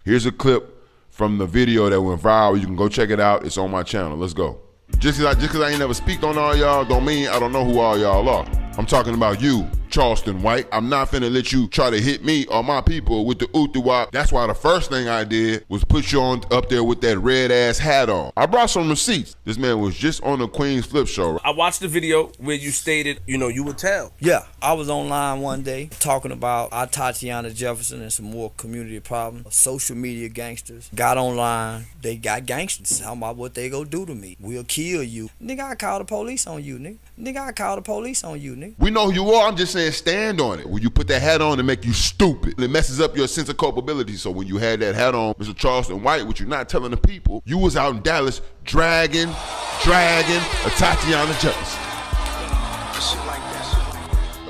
Here's a clip from the video that went viral. You can go check it out. It's on my channel. Let's go. Just cause I ain't never speak on all y'all don't mean I don't know who all y'all are. I'm talking about you, Charleston White. I'm not finna let you try to hit me or my people with the ooh-wop. That's why the first thing I did was put you on up there with that red ass hat on. I brought some receipts. This man was just on the Queen's Flip show. I watched the video where you stated, you would tell. Yeah, I was online one day talking about our Tatiana Jefferson and some more community problems. Social media gangsters got online. They got gangsters talking about what they go do to me. We'll kill you. Nigga, I call the police on you, nigga. Nigga, I call the police on you, nigga. We know who you are. I'm just saying stand on it. When you put that hat on, it make you stupid. It messes up your sense of culpability. So when you had that hat on, Mr. Charleston White, which you're not telling the people, you was out in Dallas dragging a Tatiana Jefferson.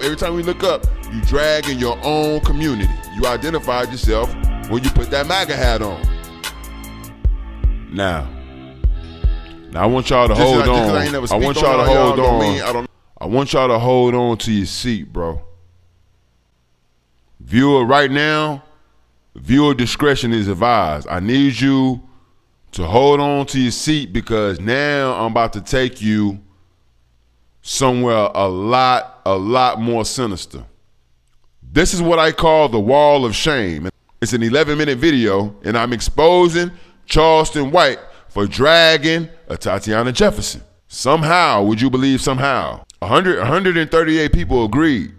Every time we look up, you dragging your own community. You identified yourself when you put that MAGA hat on. Now I want y'all to hold on. I want y'all to hold on. I want y'all to hold on to your seat, bro. Viewer, right now, viewer discretion is advised. I need you to hold on to your seat because now I'm about to take you somewhere a lot more sinister. This is what I call the wall of shame. It's an 11-minute video, and I'm exposing Charleston White for dragging a Tatiana Jefferson. Somehow, would you believe somehow? 138 people agreed.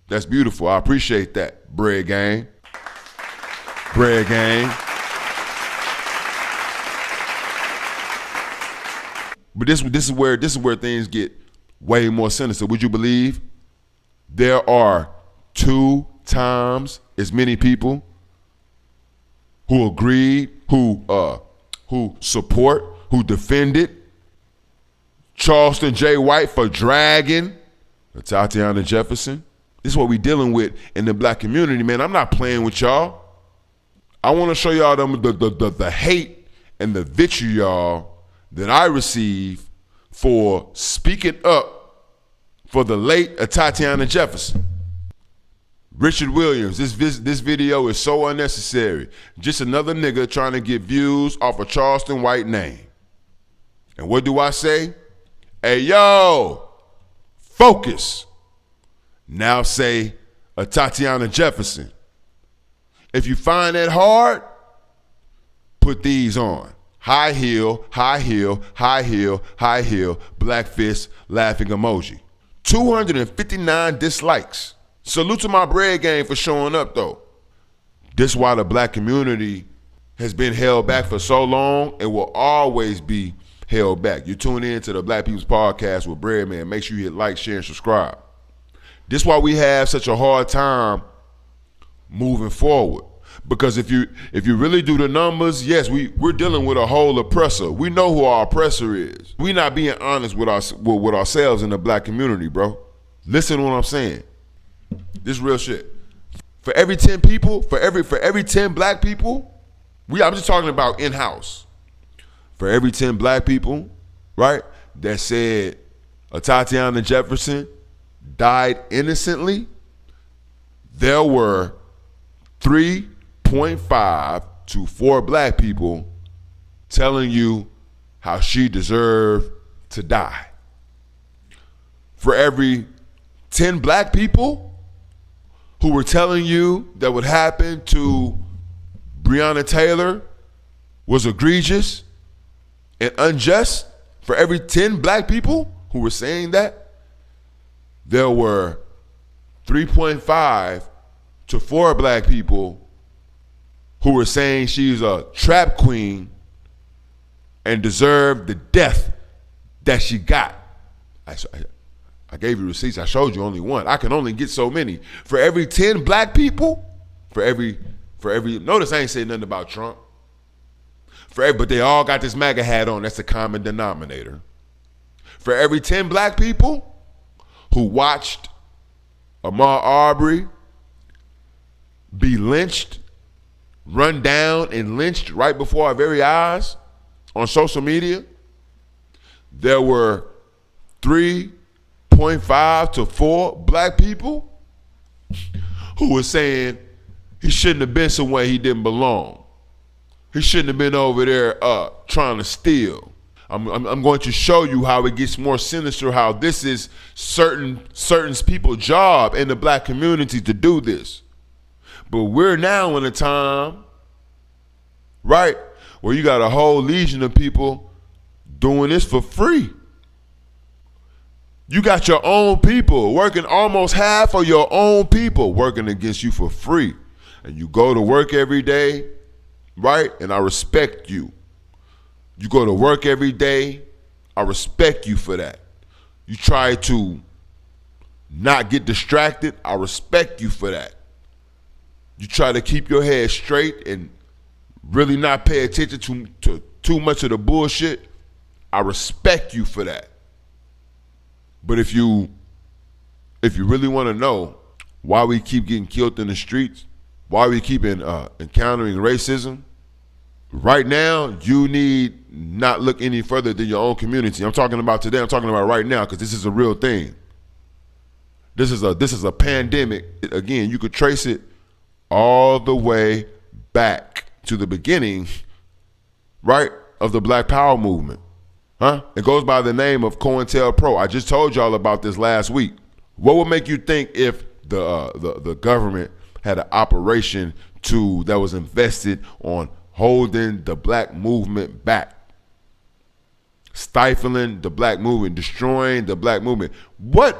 That's beautiful. I appreciate that. Bread gang. Bread gang. But this is where things get way more sinister. Would you believe there are 2 times as many people who agreed, who support, who defended Charleston J. White for dragging Tatiana Jefferson? This is what we dealing with in the black community, man. I'm not playing with y'all. I want to show y'all the hate and the vitriol that I receive for speaking up for the late Tatiana Jefferson. Richard Williams, this video is so unnecessary. Just another nigga trying to get views off a Charleston White name. And what do I say? Hey, yo, focus. Now say a Tatiana Jefferson. If you find that hard, put these on. High heel, high heel, high heel, high heel, black fist, laughing emoji. 259 dislikes. Salute to my bread gang for showing up though. This is why the black community has been held back for so long and will always be held back. You tune in to the Black People's Podcast with Breadman. Make sure you hit like, share, and subscribe. This is why we have such a hard time moving forward. Because if you really do the numbers, yes, we're dealing with a whole oppressor. We know who our oppressor is. We're not being honest with ourselves in the black community, bro. Listen to what I'm saying. This is real shit. For every 10 people, for every 10 black people, I'm just talking about in-house. For every 10 black people, right, that said a Tatiana Jefferson died innocently, there were 3.5 to 4 black people telling you how she deserved to die. For every 10 black people who were telling you that what happened to Breonna Taylor was egregious and unjust, for every 10 black people who were saying that, there were 3.5 to 4 black people who were saying she's a trap queen and deserved the death that she got. I gave you receipts. I showed you only one. I can only get so many. For every 10 black people, for every notice I ain't saying nothing about Trump. But they all got this MAGA hat on. That's the common denominator. For every 10 black people who watched Ahmaud Arbery be lynched, run down and lynched right before our very eyes on social media, there were 3.5 to 4 black people who were saying he shouldn't have been somewhere he didn't belong. He shouldn't have been over there trying to steal. I'm going to show you how it gets more sinister, how this is certain people's job in the black community to do this. But we're now in a time, right, where you got a whole legion of people doing this for free. You got your own people working, almost half of your own people working against you for free. And you go to work every day, right? And I respect you. You go to work every day, I respect you for that. You try to not get distracted, I respect you for that. You try to keep your head straight and really not pay attention to too much of the bullshit, I respect you for that. But if you really want to know why we keep getting killed in the streets, why we keep encountering racism, right now you need not look any further than your own community. I'm talking about today. I'm talking about right now because this is a real thing. This is a pandemic. Again, you could trace it all the way back to the beginning, right, of the Black Power movement. It goes by the name of Cointelpro. I just told y'all about this last week. What would make you think if the government had an operation that was invested on holding the black movement back, stifling the black movement, destroying the black movement? Why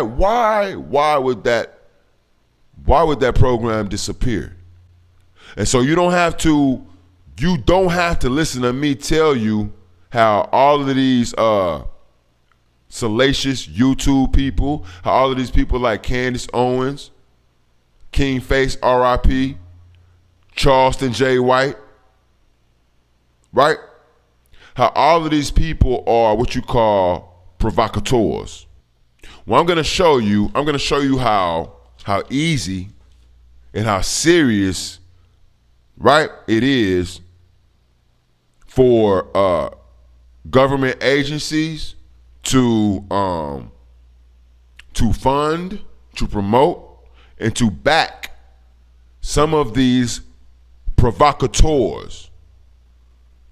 would that program disappear? And so you don't have to listen to me tell you how all of these salacious YouTube people, how all of these people like Candace Owens, Kingface, R.I.P., Charleston J. White, right? How all of these people are what you call provocateurs. Well, I'm gonna show you how easy and how serious, right, it is for government agencies to fund, to promote, and to back some of these provocateurs.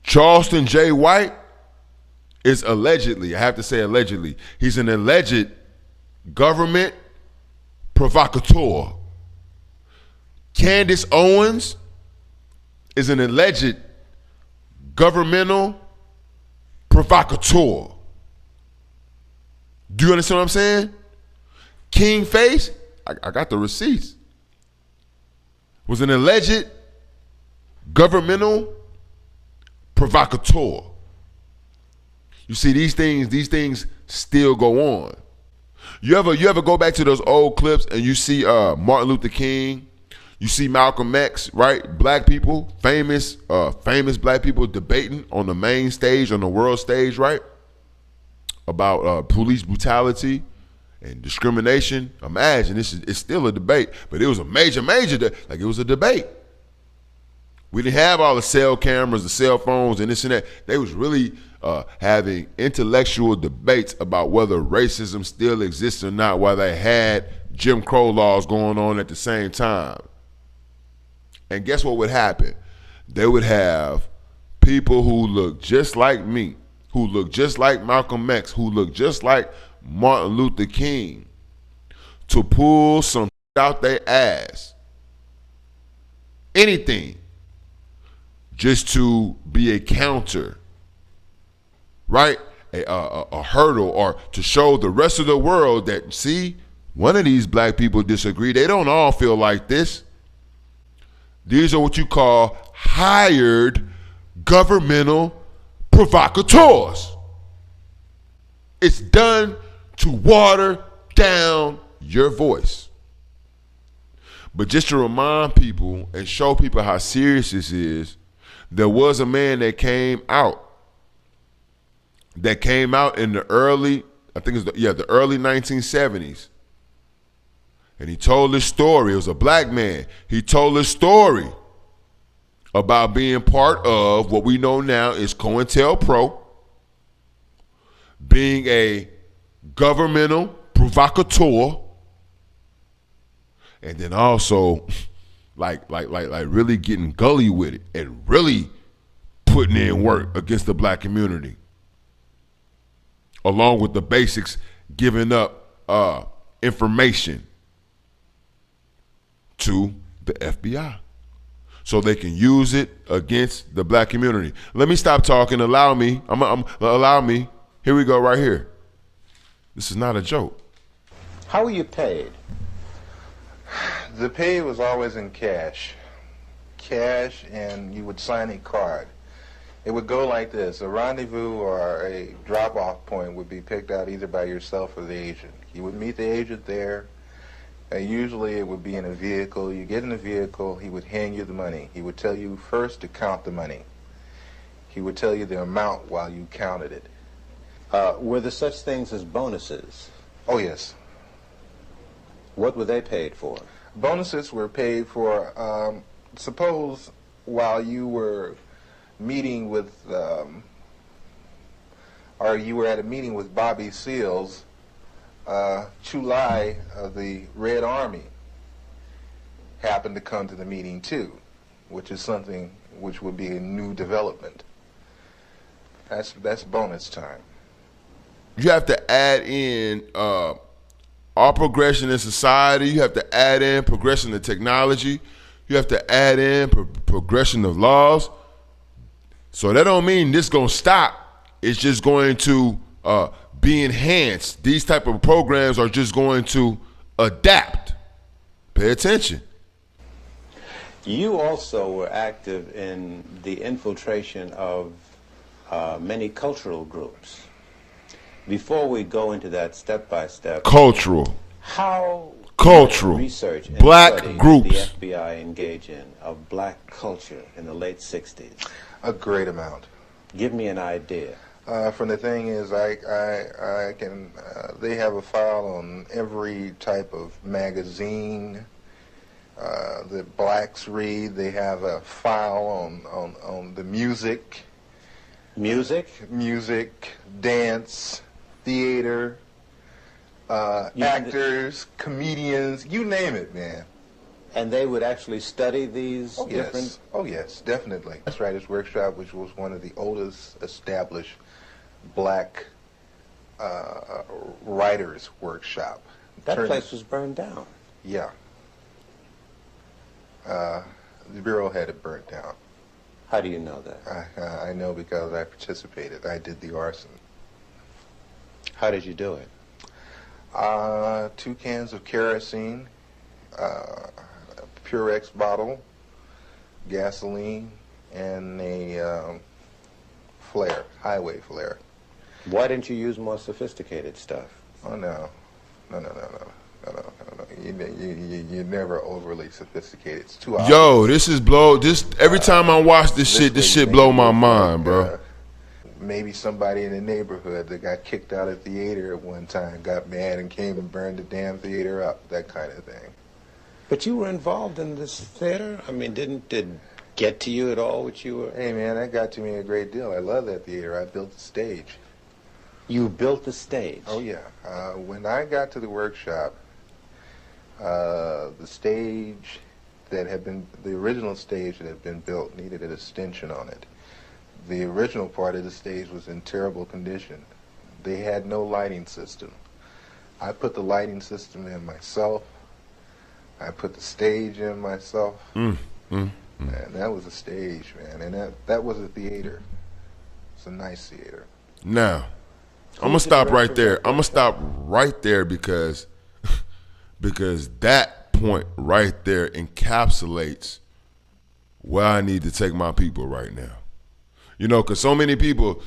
Charleston J. White is allegedly, I have to say allegedly, he's an alleged government provocateur. Candace Owens is an alleged governmental provocateur. Do you understand what I'm saying? Kingface, I got the receipts, was an alleged governmental provocateur. You see, these things still go on. You ever go back to those old clips and you see Martin Luther King, you see Malcolm X, right? Black people, famous black people debating on the main stage, on the world stage, right? About police brutality and discrimination. Imagine, it's still a debate, but it was a major, it was a debate. We didn't have all the cell cameras, the cell phones, and this and that. They was really having intellectual debates about whether racism still exists or not, while they had Jim Crow laws going on at the same time. And guess what would happen? They would have people who look just like me, who look just like Malcolm X, who look just like Martin Luther King, to pull some out their ass. Anything. Just to be a counter, right? A hurdle, or to show the rest of the world that, see, one of these black people disagree. They don't all feel like this. These are what you call hired governmental provocateurs. It's done to water down your voice. But just to remind people and show people how serious this is, there was a man that came out in the early, the early 1970s. And he told his story. It was a black man. He told his story about being part of what we know now is Cointelpro, being a governmental provocateur, and then also really getting gully with it and really putting in work against the black community, along with the basics, giving up information to the FBI so they can use it against the black community. Let me stop talking. Allow me. Allow me. Here we go right here. This is not a joke. How were you paid? The pay was always in cash. Cash, and you would sign a card. It would go like this. A rendezvous or a drop-off point would be picked out either by yourself or the agent. You would meet the agent there. Usually it would be in a vehicle. You get in the vehicle, he would hand you the money. He would tell you first to count the money. He would tell you the amount while you counted it. Were there such things as bonuses? Oh, yes. What were they paid for? Bonuses were paid for, suppose while you were meeting with, or you were at a meeting with Bobby Seals, Chulai of the Red Army happened to come to the meeting too, which is something which would be a new development. That's bonus time. You have to add in our progression in society. You have to add in progression of technology. You have to add in progression of laws. So that don't mean this gonna stop. It's just going to be enhanced. These type of programs are just going to adapt. Pay attention. You also were active in the infiltration of many cultural groups. Before we go into that step by step, Cultural research and black study groups did the FBI engage in of black culture in the late 60s? A great amount. Give me an idea. From the thing is, I can. They have a file on every type of magazine that blacks read. They have a file on the music, dance, theater, actors, comedians, you name it, man. And they would actually study these different... Yes. Oh, yes, definitely. That's Writers Workshop, which was one of the oldest established black writers workshop. That place was burned down. Yeah. The Bureau had it burnt down. How do you know that? I know because I participated. I did the arson. How did you do it? 2 cans of kerosene, Purex bottle, gasoline, and a flare, highway flare. Why didn't you use more sophisticated stuff? Oh, no. You're never overly sophisticated. It's too obvious. Yo, this every time I watch this shit blow my mind, bro. Maybe somebody in the neighborhood that got kicked out of theater at one time got mad and came and burned the damn theater up, that kind of thing. But you were involved in this theater? I mean, did it get to you at all what you were... Hey, man, that got to me a great deal. I love that theater. I built the stage. You built the stage? Oh, yeah. When I got to the workshop, the stage that had been... The original stage that had been built needed an extension on it. The original part of the stage was in terrible condition. They had no lighting system. I put the lighting system in myself. I put the stage in myself. And that was a stage, man. And that was a theater. It's a nice theater. Now, I'm going to stop right there. I'm going to stop right there because that point right there encapsulates where I need to take my people right now. You know, because so many people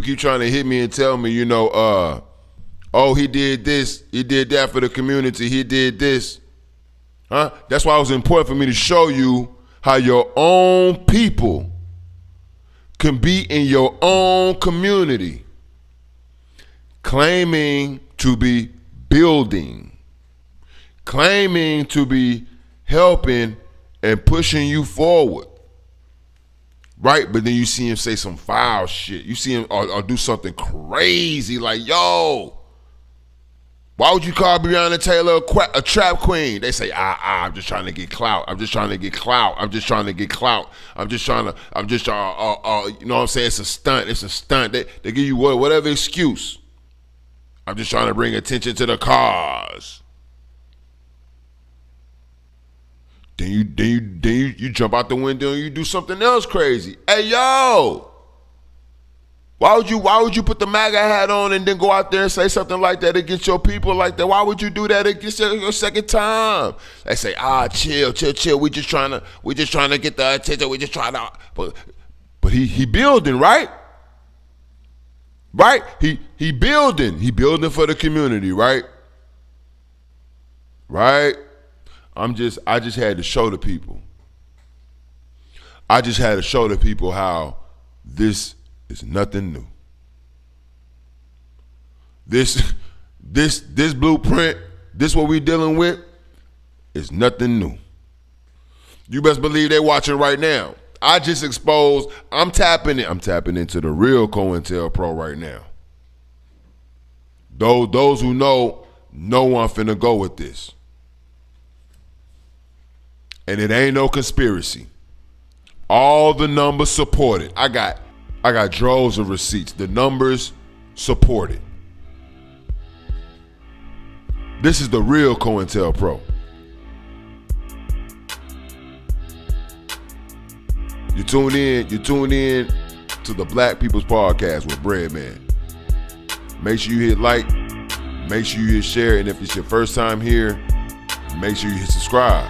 keep trying to hit me and tell me, you know, oh, he did this, he did that for the community, he did this. Huh? That's why it was important for me to show you how your own people can be in your own community, claiming to be building, claiming to be helping and pushing you forward. Right? But then you see him say some foul shit. You see him or do something crazy like, yo, Why would you call Breonna Taylor a trap queen? They say, I'm just trying to get clout. I'm just trying to get clout. I'm just trying to get clout. You know what I'm saying? It's a stunt. It's a stunt. They give you whatever excuse. I'm just trying to bring attention to the cause. Then you jump out the window and you do something else crazy. Hey, yo. Why would you put the MAGA hat on and then go out there and say something like that against your people like that? Why would you do that against your second time? They say, chill. We just trying to get the attention. We just trying to, but he building, right? Right? He building for the community, right? Right? I just had to show the people. I just had to show the people how this is nothing new. This blueprint, this what we dealing with, is nothing new. You best believe they're watching right now. I just exposed, I'm tapping into the real Cointelpro right now. Those who know I'm finna go with this. And it ain't no conspiracy. All the numbers support it. I got droves of receipts. The numbers support it. This is the real Cointelpro. You tune in to the Black People's Podcast with Breadman. Make sure you hit like, make sure you hit share, and if it's your first time here, make sure you hit subscribe.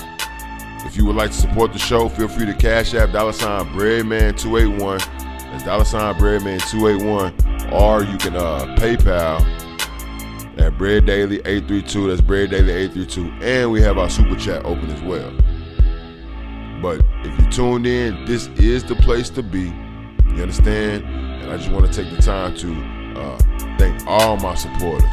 If you would like to support the show, feel free to Cash App $Breadman281. That's $Breadman281. Or you can PayPal at BreadDaily832. That's BreadDaily832. And we have our Super Chat open as well. But if you tuned in, this is the place to be. You understand? And I just want to take the time to thank all my supporters.